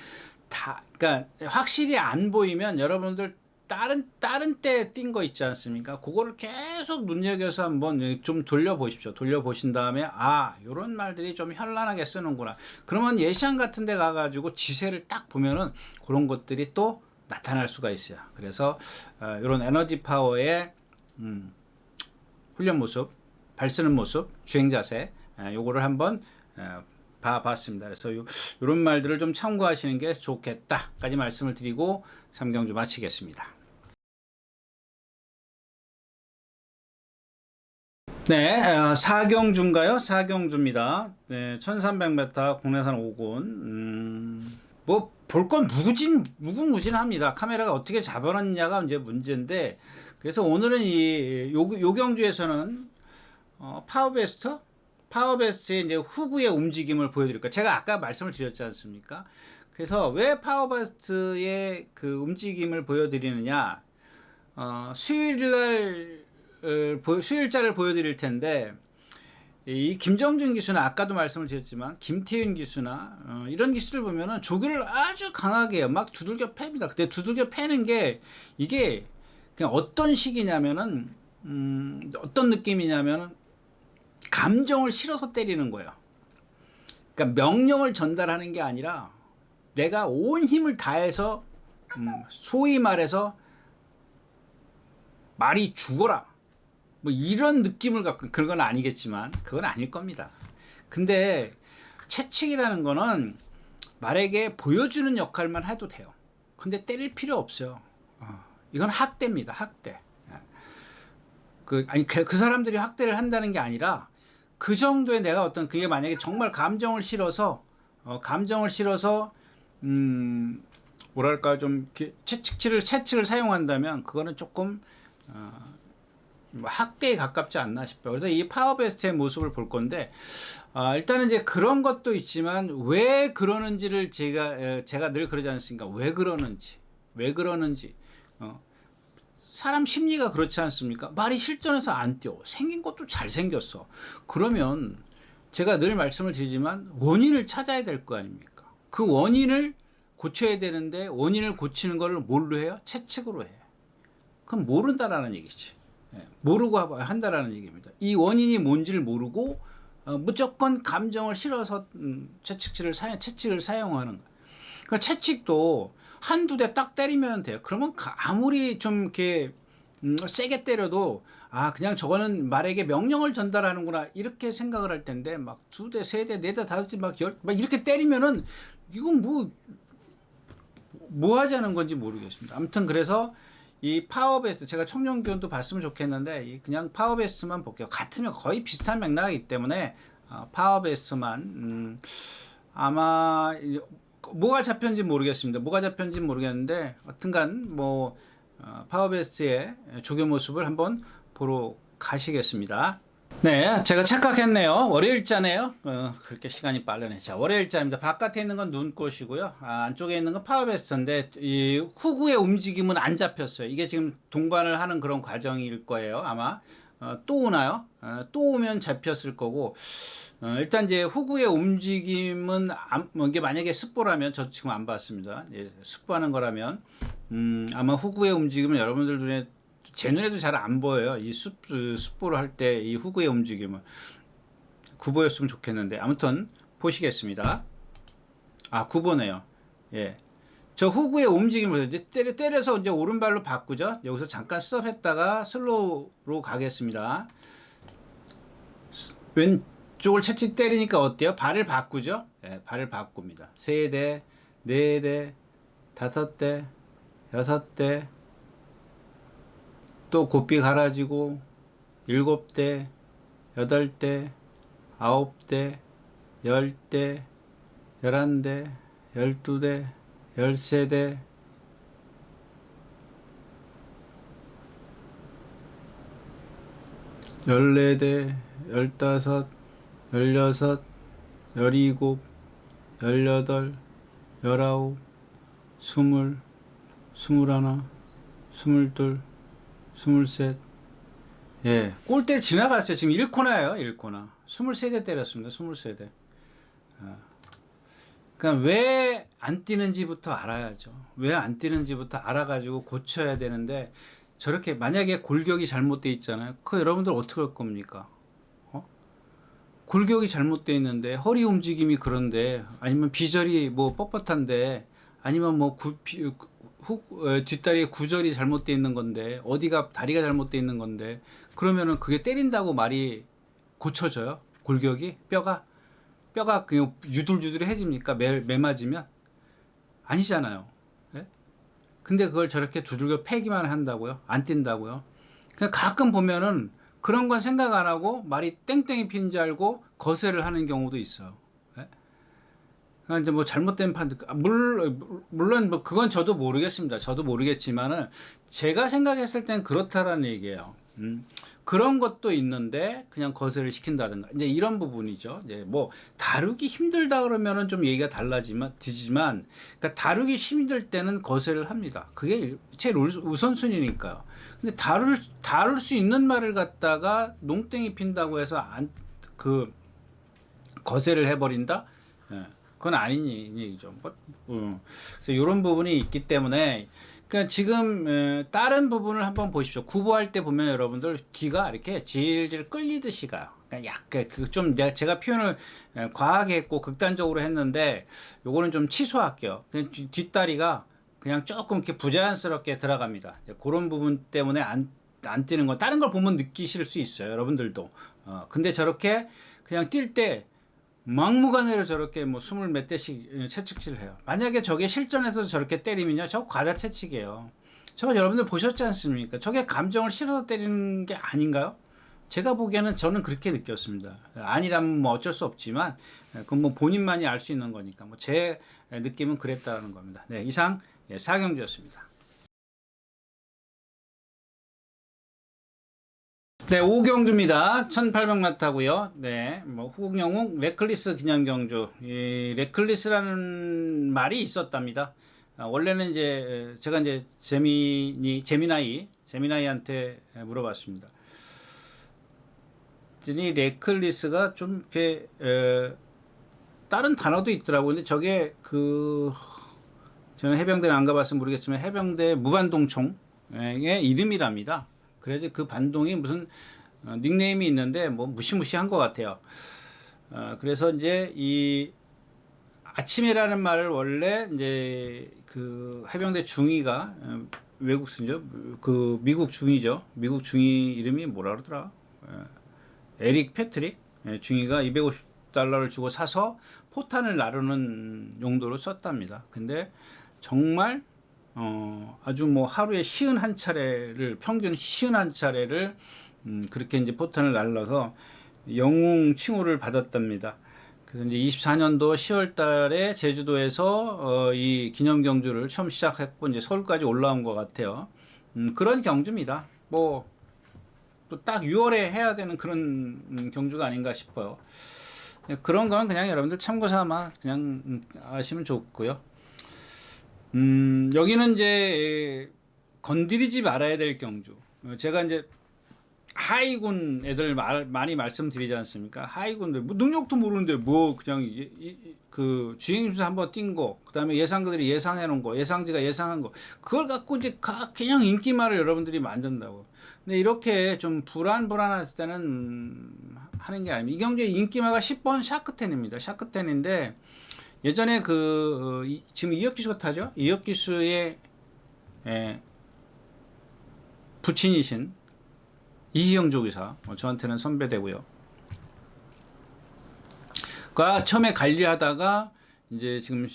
그러니까 확실히 안 보이면 여러분들 다른 때 띈 거 있지 않습니까? 그거를 계속 눈여겨서 한번 좀 돌려보십시오. 돌려보신 다음에 요런 말들이 좀 현란하게 쓰는구나. 그러면 예시안 같은 데 가가지고 지세를 딱 보면은 그런 것들이 또 나타날 수가 있어요. 그래서 이런 에너지 파워의 훈련 모습, 발 쓰는 모습, 주행 자세 요거를 한번 봐봤습니다. 그래서 이런 말들을 좀 참고하시는 게 좋겠다까지 말씀을 드리고 3경주 마치겠습니다. 네, 4경주인가요? 4경주입니다. 네, 1300m 국내산 5군. 뭐 볼 건 무궁무진합니다. 카메라가 어떻게 잡아놨냐가 이제 문제인데, 그래서 오늘은 요 경주에서는 파워베스트의 이제 후구의 움직임을 보여드릴 거예요. 제가 아까 말씀을 드렸지 않습니까? 그래서 왜 파워베스트의 그 움직임을 보여드리느냐? 수요일자를 보여드릴 텐데, 이 김정준 기수나 아까도 말씀을 드렸지만 김태윤 기수나 이런 기수를 보면은 조교를 아주 강하게 해요. 막 두들겨 팹니다. 근데 두들겨 패는 게 이게 그냥 어떤 식이냐면은 어떤 느낌이냐면은 감정을 실어서 때리는 거예요. 그러니까 명령을 전달하는 게 아니라 내가 온 힘을 다해서 소위 말해서 말이 죽어라. 뭐 이런 느낌을 갖고 그런 건 아니겠지만 그건 아닐 겁니다. 근데 채찍이라는 거는 말에게 보여주는 역할만 해도 돼요. 근데 때릴 필요 없어요. 이건 학대입니다. 학대. 그 사람들이 학대를 한다는 게 아니라 그 정도의 내가 어떤 그게 만약에 정말 감정을 실어서 뭐랄까 좀 채찍을 사용한다면 그거는 조금 학대에 가깝지 않나 싶어요. 그래서 이 파워베스트의 모습을 볼 건데 일단은 이제 그런 것도 있지만 왜 그러는지를 제가 늘 그러지 않습니까? 왜 그러는지 사람 심리가 그렇지 않습니까? 말이 실전에서 안 뛰어. 생긴 것도 잘생겼어. 그러면 제가 늘 말씀을 드리지만 원인을 찾아야 될 거 아닙니까? 그 원인을 고쳐야 되는데 원인을 고치는 걸 뭘로 해요? 채찍으로 해. 그럼 모른다라는 얘기지. 모르고 한다라는 얘기입니다. 이 원인이 뭔지를 모르고 무조건 감정을 실어서 채찍을 사용하는 거예요. 그러니까 채찍도 한두 대 딱 때리면 돼요. 그러면 아무리 좀 이렇게 세게 때려도 그냥 저거는 말에게 명령을 전달하는구나 이렇게 생각을 할 텐데 막 두 대, 세 대, 네 대, 다섯 대 막 이렇게 때리면은 이건 뭐 하자는 건지 모르겠습니다. 아무튼 그래서 이 파워베스트 제가 청룡교훈도 봤으면 좋겠는데 그냥 파워베스트만 볼게요. 같으면 거의 비슷한 맥락이기 때문에 파워베스트만 아마 뭐가 잡혔는지 모르겠는데 하여튼간 파워베스트의 조교 모습을 한번 보러 가시겠습니다. 네, 제가 착각했네요. 월요일자네요. 그렇게 시간이 빠르네. 자, 월요일자입니다. 바깥에 있는 건 눈꽃이고요. 안쪽에 있는 건 파워베스트인데 이 후구의 움직임은 안 잡혔어요. 이게 지금 동반을 하는 그런 과정일 거예요. 아마 또 오나요? 또 오면 잡혔을 거고 일단 이제 후구의 움직임은 이게 만약에 습보라면 저 지금 안 봤습니다. 습보하는 거라면 아마 후구의 움직임은 여러분들 눈에 제 눈에도 잘 안 보여요. 이 습보를 할 때 이 후구의 움직임은 구보였으면 좋겠는데 아무튼 보시겠습니다. 9보네요. 예. 저 후구의 움직임을 이제 때려서 이제 오른발로 바꾸죠. 여기서 잠깐 스톱했다가 슬로우로 가겠습니다. 왼쪽을 채찍 때리니까 어때요? 발을 바꾸죠. 예, 발을 바꿉니다. 3대, 4대, 5대, 6대, 또 고삐 갈아지고 7대, 8대, 9대, 10대, 11대, 12대, 13대, 14대, 15, 16, 17, 18, 19, 20, 21, 22, 23. 예, 골대 지나갔어요. 지금 1코나예요. 1코나. 23대 때렸습니다. 23대. 그러니까 왜 안 뛰는지부터 알아야죠. 왜 안 뛰는지부터 알아가지고 고쳐야 되는데 저렇게 만약에 골격이 잘못돼 있잖아요. 그거 여러분들 어떻게 할 겁니까? 골격이 잘못돼 있는데 허리 움직임이 그런데 아니면 비절이 뻣뻣한데 아니면 뒷다리에 구절이 잘못돼 있는 건데 어디가 다리가 잘못돼 있는 건데 그러면은 그게 때린다고 말이 고쳐져요? 골격이 뼈가 그냥 유들유들해집니까? 매 맞으면 아니잖아요. 예? 근데 그걸 저렇게 두들겨 패기만 한다고요? 안 뛴다고요? 그냥 가끔 보면은 그런 건 생각 안 하고 말이 땡땡이 피는 줄 알고 거세를 하는 경우도 있어요. 예? 그러니까 이제 잘못된 판단, 물론 그건 저도 모르겠습니다. 저도 모르겠지만은 제가 생각했을 땐 그렇다라는 얘기예요. 그런 것도 있는데 그냥 거세를 시킨다든가 이제 이런 부분이죠. 이제 다루기 힘들다 그러면은 좀 얘기가 달라지지만 그러니까 다루기 힘들 때는 거세를 합니다. 그게 제일 우선순위니까요. 근데 다룰 수 있는 말을 갖다가 농땡이 핀다고 해서 거세를 해버린다? 예, 그건 아닌 얘기죠. 그래서 이런 부분이 있기 때문에 그러니까 지금 다른 부분을 한번 보십시오. 구보할 때 보면 여러분들 뒤가 이렇게 질질 끌리듯이 가요. 그러니까 약간 좀 제가 표현을 과하게 했고 극단적으로 했는데 요거는 좀 취소할게요. 그냥 뒷다리가 그냥 조금 이렇게 부자연스럽게 들어갑니다. 그런 부분 때문에 안 뛰는 거 다른 걸 보면 느끼실 수 있어요. 여러분들도. 근데 저렇게 그냥 뛸 때 막무가내로 저렇게 뭐 20몇 대씩 채찍질을 해요. 만약에 저게 실전에서 저렇게 때리면요, 저 과다 채찍이에요. 저거 여러분들 보셨지 않습니까? 저게 감정을 실어서 때리는 게 아닌가요? 제가 보기에는 저는 그렇게 느꼈습니다. 아니라면 뭐 어쩔 수 없지만 그건 뭐 본인만이 알 수 있는 거니까 뭐 제 느낌은 그랬다는 겁니다. 네, 이상 사경주였습니다. 네, 오경주입니다. 1800마타고요. 네, 뭐 후국영웅 레클리스 기념경주. 이 레클리스라는 말이 있었답니다. 원래는 이제 제가 이제 제미나이한테 물어봤습니다. 이 레클리스가 좀 이렇게 다른 단어도 있더라고요. 근데 저게 저는 해병대는 안 가봤으면 모르겠지만 해병대 무반동총의 이름이랍니다. 그래서 그 반동이 무슨 닉네임이 있는데 뭐 무시무시한 것 같아요. 그래서 이제 이 아침이라는 말을 원래 이제 그 해병대 중위가 외국 쓰죠. 그 미국 중위죠. 미국 중위 이름이 뭐라 그러더라? 에릭 패트릭 중위가 $250를 주고 사서 포탄을 나르는 용도로 썼답니다. 근데 정말 아주 뭐 하루에 시은 한 차례를 평균 시은 한 차례를 그렇게 이제 포탄을 날라서 영웅 칭호를 받았답니다. 그래서 이제 24년도 10월 달에 제주도에서 이 기념 경주를 처음 시작했고 이제 서울까지 올라온 것 같아요. 그런 경주입니다. 뭐 또 딱 6월에 해야 되는 그런 경주가 아닌가 싶어요. 그런 건 그냥 여러분들 참고 삼아 그냥 아시면 좋고요. 여기는 이제 건드리지 말아야 될 경주. 제가 이제 하위군 애들 많이 말씀드리지 않습니까? 하위군들 뭐 능력도 모르는데 뭐 그냥 그 주행심사 한번 뛴 거, 그다음에 예상들이 예상해 놓은 거, 예상지가 예상한 거, 그걸 갖고 이제 그냥 인기말을 여러분들이 만든다고. 근데 이렇게 좀 불안했을 때는 하는 게 아닙니다. 이 경주의 인기마가 10번 샤크텐입니다. 샤크텐인데 예전에 지금 이혁 기수가 타죠? 이혁 기수의 부친이신 이희영 조기사, 저한테는 선배되고요. 처음에 관리하다가 이제 지금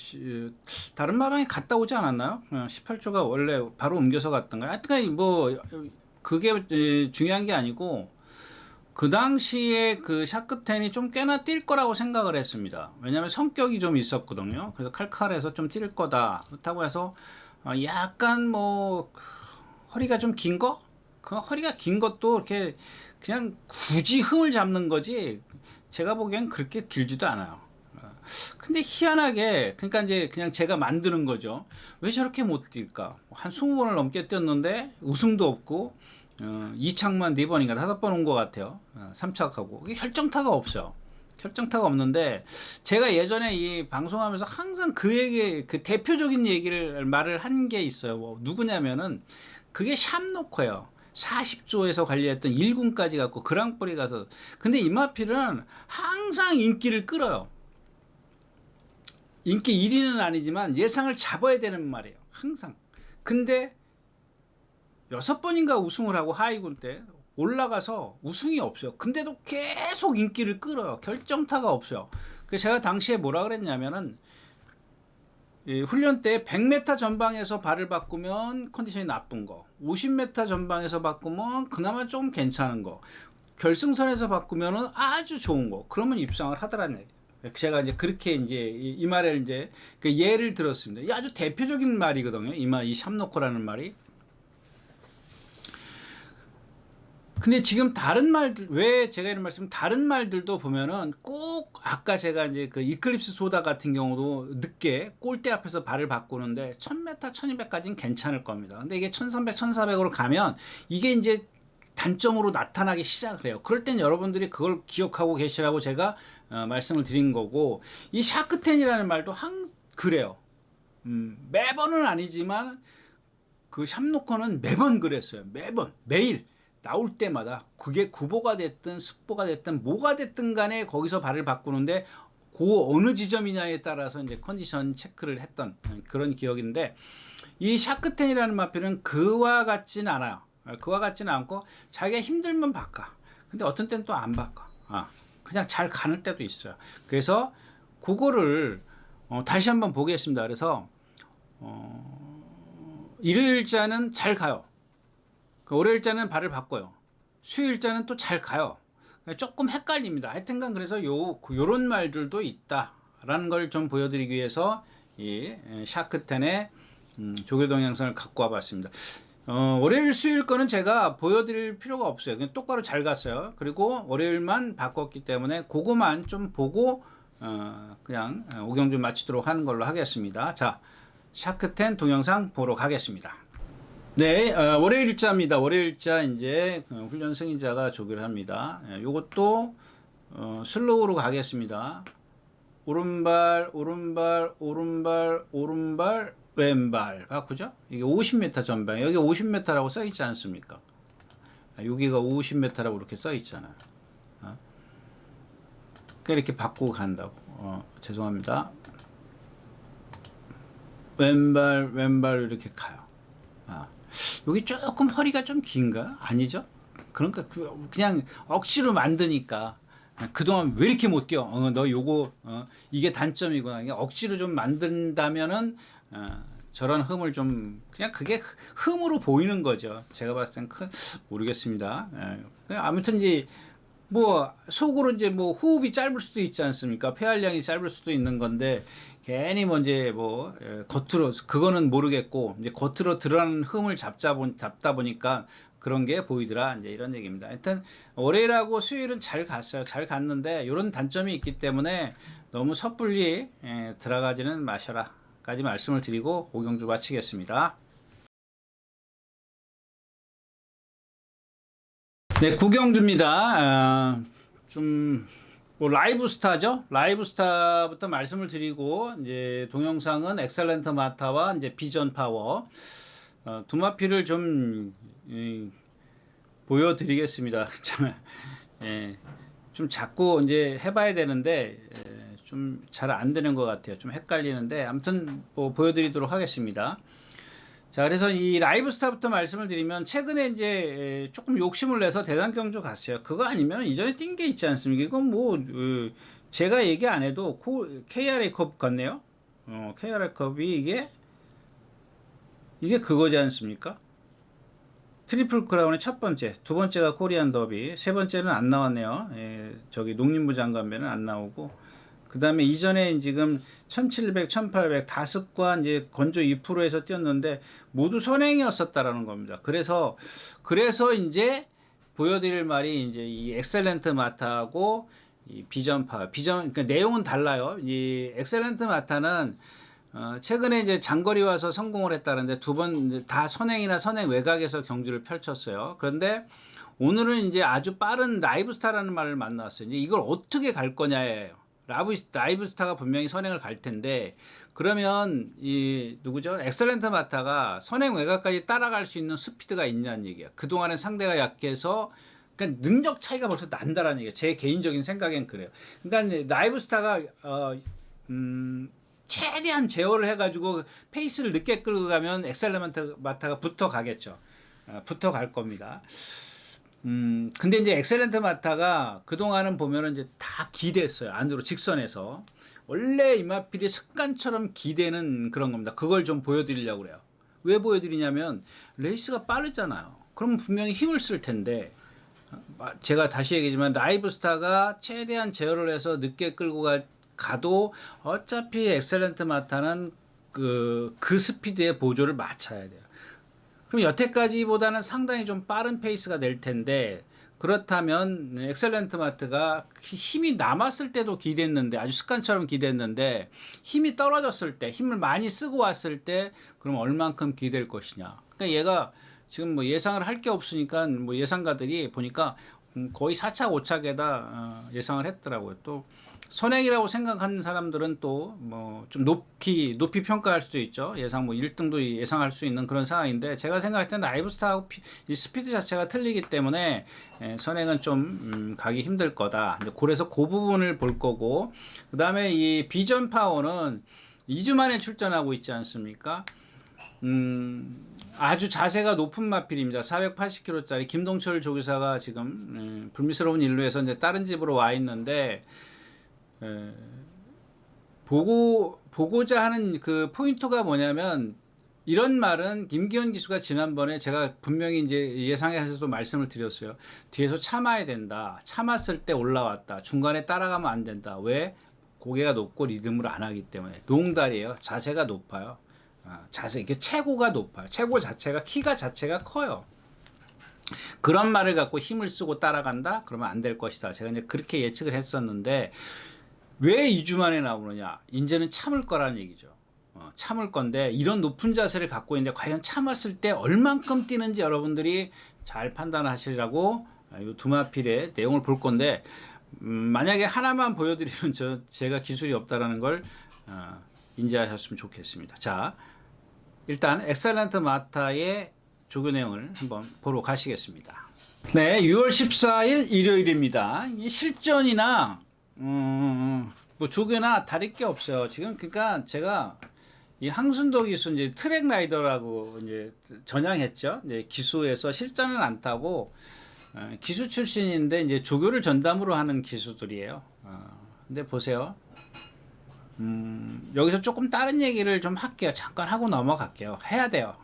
다른 마방에 갔다 오지 않았나요? 18조가 원래 바로 옮겨서 갔던가요? 하여튼 뭐 그게 중요한 게 아니고 그 당시에 그 샤크텐이 좀 꽤나 뛸 거라고 생각을 했습니다. 왜냐면 성격이 좀 있었거든요. 그래서 칼칼해서 좀 뛸 거다. 그렇다고 해서 약간 뭐 허리가 좀 긴 거? 그 허리가 긴 것도 이렇게 그냥 굳이 흠을 잡는 거지 제가 보기엔 그렇게 길지도 않아요. 근데 희한하게 그러니까 이제 그냥 제가 만드는 거죠. 왜 저렇게 못 뛸까? 한 20번을 넘게 뛰었는데 우승도 없고 2착만 4번인가 5번 온 것 같아요. 3착하고 이게 결정타가 없어요. 결정타가 없는데 제가 예전에 이 방송하면서 항상 그에게 그 대표적인 말을 한 게 있어요. 뭐 누구냐면은 그게 샴노커예요. 40조에서 관리했던 1군까지 갖고 그랑프리 가서. 근데 이마필은 항상 인기를 끌어요. 인기 1위는 아니지만 예상을 잡아야 되는 말이에요. 항상. 근데 6번인가 우승을 하고 하위군 때 올라가서 우승이 없어요. 근데도 계속 인기를 끌어요. 결정타가 없어요. 그래서 제가 당시에 뭐라 그랬냐면은 훈련 때 100m 전방에서 발을 바꾸면 컨디션이 나쁜 거, 50m 전방에서 바꾸면 그나마 좀 괜찮은 거, 결승선에서 바꾸면 아주 좋은 거, 그러면 입상을 하더라는 얘기예요. 제가 이제 그렇게 이제 이 말을 이제 그 예를 들었습니다. 이 아주 대표적인 말이거든요. 이 샴노코라는 말이. 근데 지금 다른 말들, 왜 제가 이런 말씀, 다른 말들도 보면은 꼭 아까 제가 이제 그 이클립스 소다 같은 경우도 늦게 골대 앞에서 발을 바꾸는데 1000m, 1200까지는 괜찮을 겁니다. 근데 이게 1300, 1400으로 가면 이게 이제 단점으로 나타나기 시작을 해요. 그럴 땐 여러분들이 그걸 기억하고 계시라고 제가 말씀을 드린 거고, 이 샤크텐이라는 말도 그래요. 매번은 아니지만 그 샴노커는 매번 그랬어요. 매일. 나올 때마다 그게 구보가 됐든 습보가 됐든 뭐가 됐든 간에 거기서 발을 바꾸는데 그 어느 지점이냐에 따라서 이제 컨디션 체크를 했던 그런 기억인데, 이 샤크텐이라는 마필은 그와 같지는 않아요. 그와 같지는 않고 자기가 힘들면 바꿔. 근데 어떤 때는 또 안 바꿔. 그냥 잘 가는 때도 있어요. 그래서 그거를 다시 한번 보겠습니다. 그래서 일요일자는 잘 가요. 월요일자는 발을 바꿔요. 수요일자는 또 잘 가요. 조금 헷갈립니다. 하여튼간 그래서 요런 말들도 있다라는 걸 좀 보여드리기 위해서 이 샤크10의 조교 동영상을 갖고 와봤습니다. 월요일 수요일 거는 제가 보여드릴 필요가 없어요. 그냥 똑바로 잘 갔어요. 그리고 월요일만 바꿨기 때문에 그거만 좀 보고 그냥 오경주 마치도록 하는 걸로 하겠습니다. 자, 샤크10 동영상 보러 가겠습니다. 네, 월요일자입니다. 월요일자 이제 훈련 승인자가 조교를 합니다. 요것도 슬로우로 가겠습니다. 오른발, 오른발, 오른발, 오른발, 왼발 바꾸죠? 이게 50m 전방. 여기 50m라고 써 있지 않습니까? 여기가 50m라고 이렇게 써 있잖아요. 그러니까 이렇게 바꾸고 간다고. 죄송합니다. 왼발, 왼발 이렇게 가요. 여기 조금 허리가 좀 긴가? 아니죠? 그러니까 그냥 억지로 만드니까 그동안 왜 이렇게 못 뛰어? 너 요거 이게 단점이구나. 억지로 좀 만든다면은 저런 흠을 좀 그냥 그게 흠으로 보이는 거죠. 제가 봤을 땐 모르겠습니다. 아무튼 이제 뭐 속으로 이제 뭐 호흡이 짧을 수도 있지 않습니까? 폐활량이 짧을 수도 있는 건데 괜히 뭐 이제 뭐 겉으로 그거는 모르겠고 이제 겉으로 드러나는 흠을 잡다 보니까 그런 게 보이더라. 이제 이런 얘기입니다. 하여튼 월요일하고 수요일은 잘 갔어요. 잘 갔는데 이런 단점이 있기 때문에 너무 섣불리 들어가지는 마셔라까지 말씀을 드리고 오경주 마치겠습니다. 네, 구경주입니다. 뭐 라이브 스타죠. 라이브 스타부터 말씀을 드리고 이제 동영상은 엑셀런트 마타와 이제 비전 파워 두마피를 좀 보여드리겠습니다. 좀 자꾸 이제 해봐야 되는데 좀 잘 안 되는 것 같아요. 좀 헷갈리는데 아무튼 뭐 보여드리도록 하겠습니다. 자, 그래서 이 라이브 스타부터 말씀을 드리면 최근에 이제 조금 욕심을 내서 대단경주 갔어요. 그거 아니면 이전에 뛴 게 있지 않습니까? 이건 뭐 제가 얘기 안 해도 KRA컵 같네요. KRA컵이 이게 그거지 않습니까? 트리플 크라운의 첫 번째, 두 번째가 코리안 더비, 세 번째는 안 나왔네요. 저기 농림부 장관배는 안 나오고. 그 다음에 이전에 지금 1700, 1800 다섯과 이제 건조 2%에서 뛰었는데 모두 선행이었었다라는 겁니다. 그래서 이제 보여드릴 말이 이제 이 엑셀런트 마타하고 이 비전파, 그러니까 내용은 달라요. 이 엑셀런트 마타는 최근에 이제 장거리 와서 성공을 했다는데 두 번 다 선행이나 선행 외곽에서 경주를 펼쳤어요. 그런데 오늘은 이제 아주 빠른 라이브스타라는 말을 만났어요. 이제 이걸 어떻게 갈 거냐예요. 라이브스타가 분명히 선행을 갈 텐데 그러면 이 누구죠? 엑셀런트 마타가 선행 외곽까지 따라갈 수 있는 스피드가 있냐는 얘기야. 그동안은 상대가 약해서 그러니까 능력 차이가 벌써 난다라는 얘기야. 제 개인적인 생각엔 그래요. 그러니까 라이브스타가 최대한 제어를 해가지고 페이스를 늦게 끌고 가면 엑셀런트 마타가 붙어 가겠죠. 붙어 갈 겁니다. 근데 이제 엑셀런트 마타가 그동안은 보면은 이제 다 기대했어요. 안으로 직선에서. 원래 이마필이 습관처럼 기대는 그런 겁니다. 그걸 좀 보여드리려고 그래요. 왜 보여드리냐면 레이스가 빠르잖아요. 그럼 분명히 힘을 쓸 텐데 제가 다시 얘기하지만 라이브스타가 최대한 제어를 해서 늦게 끌고 가도 어차피 엑셀런트 마타는 그 스피드의 보조를 맞춰야 돼요. 그럼 여태까지보다는 상당히 좀 빠른 페이스가 될 텐데 그렇다면 엑셀런트 마트가 힘이 남았을 때도 기대했는데 아주 습관처럼 기대했는데 힘이 떨어졌을 때 힘을 많이 쓰고 왔을 때 그럼 얼만큼 기댈 것이냐. 그러니까 얘가 지금 뭐 예상을 할 게 없으니까 뭐 예상가들이 보니까 거의 4차 5차계다 예상을 했더라고요. 또 선행이라고 생각하는 사람들은 또 뭐 좀 높이 평가할 수도 있죠. 예상 뭐 1등도 예상할 수 있는 그런 상황인데 제가 생각할 때는 라이브스타하고 이 스피드 자체가 틀리기 때문에 선행은 좀 가기 힘들 거다. 그래서 그 부분을 볼 거고 그 다음에 이 비전 파워는 2주 만에 출전하고 있지 않습니까? 아주 자세가 높은 마필입니다. 480kg짜리 김동철 조교사가 지금 불미스러운 일로 해서 이제 다른 집으로 와 있는데 보고자 하는 그 포인트가 뭐냐면 이런 말은 김기현 기수가 지난번에 제가 분명히 이제 예상해서도 말씀을 드렸어요. 뒤에서 참아야 된다. 참았을 때 올라왔다. 중간에 따라가면 안 된다. 왜? 고개가 높고 리듬을 안 하기 때문에. 농달이에요. 자세가 높아요. 자세, 이게 체구가 높아요. 체구 자체가, 키가 자체가 커요. 그런 말을 갖고 힘을 쓰고 따라간다? 그러면 안 될 것이다. 제가 이제 그렇게 예측을 했었는데, 왜 2주 만에 나오느냐? 이제는 참을 거라는 얘기죠. 참을 건데, 이런 높은 자세를 갖고 있는데, 과연 참았을 때 얼만큼 뛰는지 여러분들이 잘 판단하시라고 이 두마필의 내용을 볼 건데, 만약에 하나만 보여드리면 제가 기술이 없다라는 걸 인지하셨으면 좋겠습니다. 자, 일단 엑셀런트 마타의 조교 내용을 한번 보러 가시겠습니다. 네, 6월 14일 일요일입니다. 실전이나 뭐 조교나 다를 게 없어요. 지금 그러니까 제가 이 항순도 기수 이제 트랙 라이더라고 이제 전향했죠. 이제 기수에서 실전은 안 타고 기수 출신인데 이제 조교를 전담으로 하는 기수들이에요. 근데 보세요. 여기서 조금 다른 얘기를 좀 할게요. 잠깐 하고 넘어갈게요. 해야 돼요.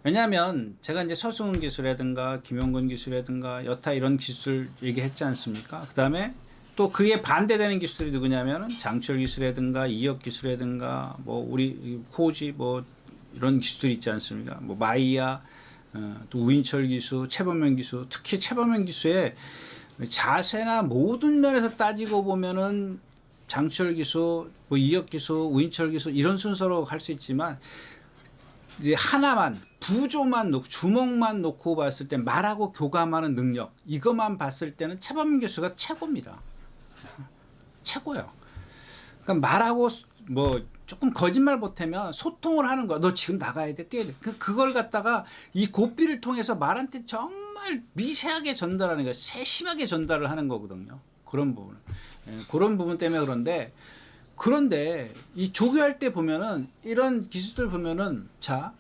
왜냐하면 제가 이제 서승훈 기수라든가 김용근 기수라든가 여타 이런 기술 얘기했지 않습니까? 그 다음에 또 그에 반대되는 기술이 누구냐면 장철 기수라든가 이혁 기수라든가 뭐 우리 코지 뭐 이런 기술이 있지 않습니까? 뭐 마이야, 또 우인철 기수, 최범현 기수, 특히 최범현 기수의 자세나 모든 면에서 따지고 보면은 장철 기수, 뭐 이혁 기수, 우인철 기수 이런 순서로 갈 수 있지만 이제 하나만 부조만 놓고 주먹만 놓고 봤을 때 말하고 교감하는 능력 이것만 봤을 때는 최범민 교수가 최고입니다. 최고예요. 그러니까 말하고 뭐 조금 거짓말 못하면 소통을 하는 거야. 너 지금 나가야 돼, 뛰어야 돼. 그걸 갖다가 이 고삐를 통해서 말한테 정말 미세하게 전달하는 거야. 세심하게 전달을 하는 거거든요. 그런 부분. 그런 부분 때문에 그런데 이 조교할 때 보면은 이런 기술들 보면은 자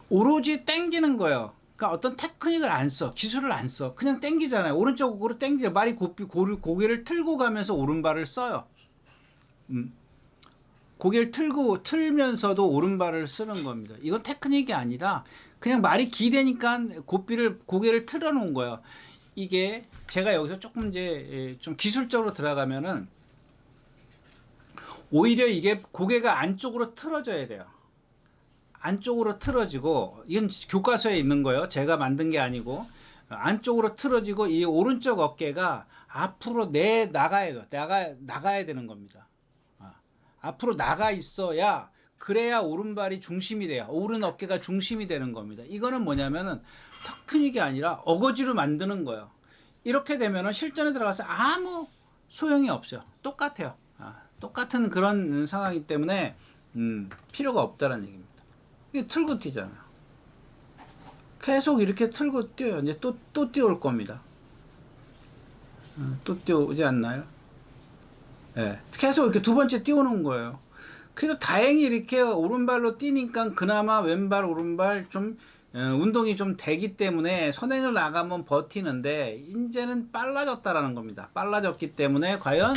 오로지 땡기는 거예요. 그러니까 어떤 테크닉을 안 써, 기술을 안 써, 그냥 땡기잖아요. 오른쪽으로 땡기죠. 말이 고개를 틀고 가면서 오른발을 써요. 고개를 틀면서도 오른발을 쓰는 겁니다. 이건 테크닉이 아니라 그냥 말이 기대니까 고개를 틀어놓은 거예요. 이게 제가 여기서 조금 이제 좀 기술적으로 들어가면은 오히려 이게 고개가 안쪽으로 틀어져야 돼요. 안쪽으로 틀어지고 이건 교과서에 있는 거예요. 제가 만든 게 아니고 안쪽으로 틀어지고 이 오른쪽 어깨가 앞으로 나가야 되는 겁니다. 앞으로 나가 있어야 그래야 오른발이 중심이 돼요. 오른 어깨가 중심이 되는 겁니다. 이거는 뭐냐면은 테크닉이 아니라 어거지로 만드는 거예요. 이렇게 되면은 실전에 들어가서 아무 소용이 없어요. 똑같아요. 똑같은 그런 상황이기 때문에 필요가 없다는 얘기입니다. 이게 틀고 뛰잖아요. 계속 이렇게 틀고 뛰어요. 이제 또 뛰어올 겁니다. 또 뛰어오지 않나요? 네. 계속 이렇게 두 번째 뛰어오는 거예요. 그래도 다행히 이렇게 오른발로 뛰니까 그나마 왼발 오른발 좀 운동이 좀 되기 때문에 선행을 나가면 버티는데 이제는 빨라졌다라는 겁니다. 빨라졌기 때문에 과연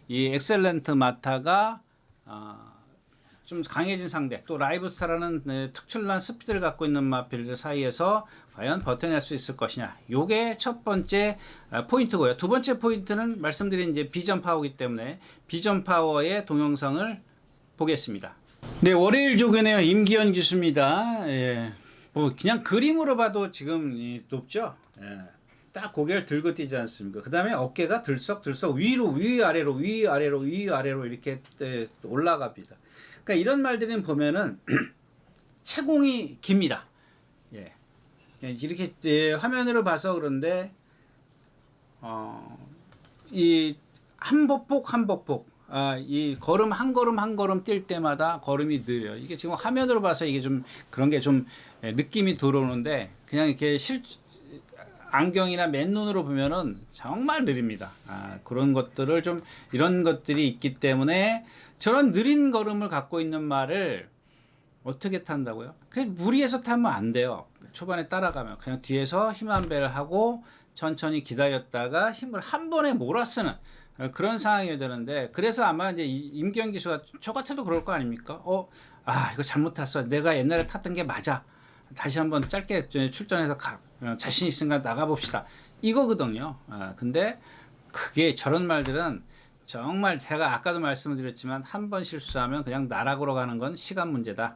이 엑셀런트 마타가 좀 강해진 상대 또 라이브스타라는 특출난 스피드를 갖고 있는 마필들 사이에서 과연 버텨낼 수 있을 것이냐. 요게 첫 번째 포인트고요. 두 번째 포인트는 말씀드린 이제 비전 파워이기 때문에 비전 파워의 동영상을 보겠습니다. 네, 월요일 조교네요. 임기현 기수입니다. 예. 뭐 그냥 그림으로 봐도 지금 높죠. 예. 딱 고개를 들고 뛰지 않습니까? 그 다음에 어깨가 들썩들썩 위아래로 이렇게 올라갑니다. 그러니까 이런 말들은 보면은 채공이 깁니다. 예. 이렇게 화면으로 봐서 그런데 이 한 복폭 이 걸음 한 걸음 뛸 때마다 걸음이 느려요. 이게 지금 화면으로 봐서 이게 좀 그런 게 좀 느낌이 들어오는데 그냥 이렇게 안경이나 맨눈으로 보면은 정말 느립니다. 그런 것들을 좀 이런 것들이 있기 때문에 저런 느린 걸음을 갖고 있는 말을 어떻게 탄다고요? 그냥 무리해서 타면 안 돼요. 초반에 따라가면 그냥 뒤에서 힘 한 배를 하고 천천히 기다렸다가 힘을 한 번에 몰아쓰는 그런 상황이어야 되는데, 그래서 아마 이제 임기현 기수가 저 같아도 그럴 거 아닙니까? 이거 잘못 탔어. 내가 옛날에 탔던 게 맞아. 다시 한번 짧게 출전해서 자신 있으니까 나가봅시다. 이거거든요. 근데 그게 저런 말들은 정말 제가 아까도 말씀을 드렸지만 한 번 실수하면 그냥 나락으로 가는 건 시간 문제다.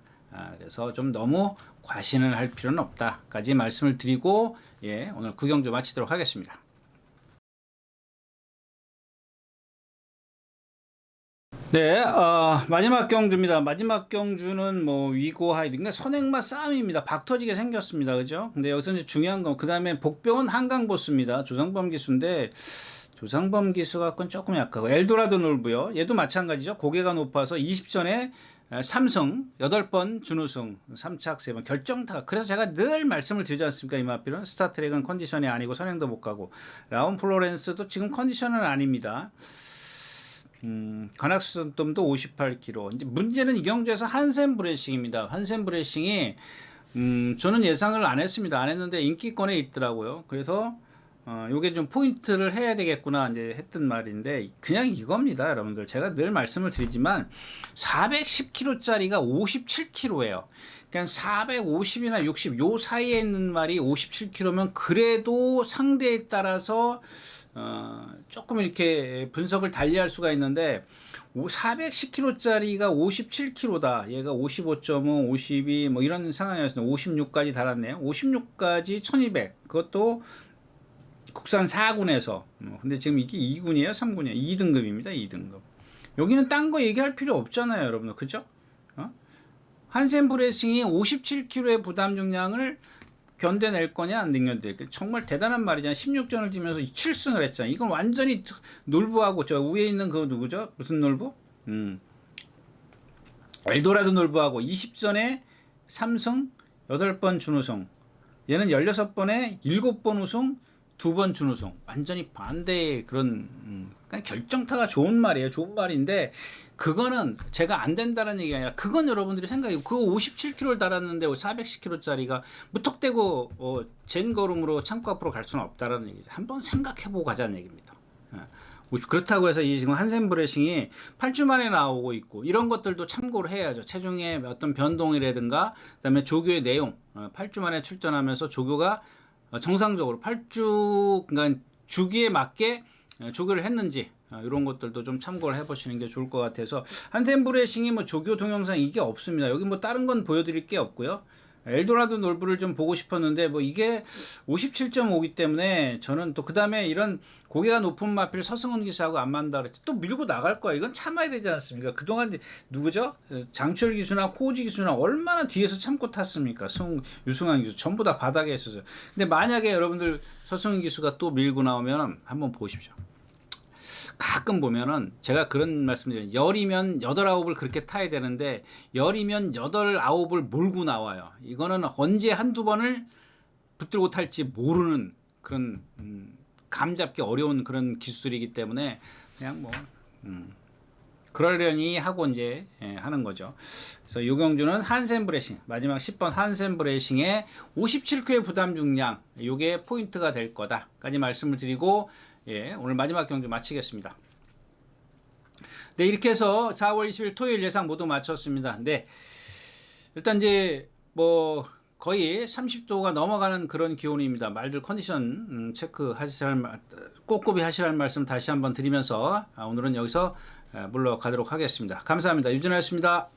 그래서 좀 너무 과신을 할 필요는 없다까지 말씀을 드리고, 오늘 구경주 마치도록 하겠습니다. 네, 마지막 경주입니다. 마지막 경주는 뭐 위고 하이드, 그러니까 선행마 싸움입니다. 박 터지게 생겼습니다, 그죠? 근데 여기서 이제 중요한 건 그 다음에 복병은 한강 보스입니다. 조상범 기수인데 조상범 기수가 건 조금 약하고, 엘도라도 놀부요. 얘도 마찬가지죠. 고개가 높아서 20전에 3승 8번 준우승 3착 3번 결정타. 그래서 제가 늘 말씀을 드리지 않습니까? 이마필은 스타트랙은 컨디션이 아니고 선행도 못 가고, 라운 플로렌스도 지금 컨디션은 아닙니다. 관악스돔도 58km. 이제 문제는 이 경주에서 한센 브레싱입니다. 한센 브레싱이 저는 예상을 안 했습니다. 안 했는데 인기권에 있더라고요. 그래서 요게 좀 포인트를 해야 되겠구나 이제 했던 말인데, 그냥 이겁니다, 여러분들. 제가 늘 말씀을 드리지만 410km짜리가 57km예요. 그냥 450이나 60 요 사이에 있는 말이 57km면 그래도 상대에 따라서 조금 이렇게 분석을 달리할 수가 있는데, 410km짜리가 57km다. 얘가 55.5, 52 뭐 이런 상황이었습니다. 56까지 달았네요. 56까지 1200. 그것도 국산 4군에서. 근데 지금 이게 2군이에요, 3군이에요? 2등급입니다, 2등급. 여기는 딴 거 얘기할 필요 없잖아요, 여러분들. 그죠? 한센 브레싱이 57kg의 부담 중량을 견뎌낼 거냐, 안 견뎌낼 거냐. 정말 대단한 말이잖아요. 16전을 뛰면서 7승을 했잖아요. 이건 완전히 놀부하고, 저 위에 있는 그 누구죠? 무슨 놀부? 엘도라도 놀부하고 20전에 3승 8번 준우승. 얘는 16번에 7번 우승 2번 준우승. 완전히 반대의 그런 그냥 결정타가 좋은 말이에요. 좋은 말인데, 그거는 제가 안 된다는 얘기가 아니라, 그건 여러분들이 생각해요. 그거 57km를 달았는데 410km짜리가 무턱대고 젠 걸음으로 창고 앞으로 갈 수는 없다라는 얘기죠. 한번 생각해보고 가자는 얘기입니다. 그렇다고 해서 이 지금 한센 브레싱이 8주 만에 나오고 있고, 이런 것들도 참고를 해야죠. 체중의 어떤 변동이라든가, 그다음에 조교의 내용. 8주 만에 출전하면서 조교가 정상적으로 8주, 그러니까 주기에 맞게 조교를 했는지, 이런 것들도 좀 참고를 해보시는 게 좋을 것 같아서. 한센 브레싱이 뭐 조교 동영상 이게 없습니다. 여기 뭐 다른 건 보여드릴 게 없고요. 엘도라도 놀부를 좀 보고 싶었는데, 뭐 이게 57.5기 때문에 저는 또 그 다음에 이런 고개가 높은 마필 서승훈 기수하고 안 맞는다 그랬지, 또 밀고 나갈 거야. 이건 참아야 되지 않습니까? 그동안 누구죠? 장철 기수나 코우지 기수나 얼마나 뒤에서 참고 탔습니까? 유승환 기수 전부 다 바닥에 있었어요. 근데 만약에 여러분들 서승훈 기수가 또 밀고 나오면 한번 보십시오. 가끔 보면은 제가 그런 말씀드려요. 열이면 8, 9을 그렇게 타야 되는데, 열이면 8, 9을 몰고 나와요. 이거는 언제 한두 번을 붙들고 탈지 모르는 그런 감 잡기 어려운 그런 기술이기 때문에 그냥 뭐 그러려니 하고 이제 하는 거죠. 그래서 요경주는 한센 브레싱, 마지막 10번 한센 브레싱의 57kg의 부담 중량, 요게 포인트가 될 거다까지 말씀을 드리고, 오늘 마지막 경주 마치겠습니다. 네, 이렇게 해서 4월 20일 토요일 예상 모두 마쳤습니다. 네, 일단 이제 뭐 거의 30도가 넘어가는 그런 기온입니다. 말들 컨디션 체크 꼼꼼히 하시라는 말씀 다시 한번 드리면서 오늘은 여기서 물러가도록 하겠습니다. 감사합니다. 유진아였습니다.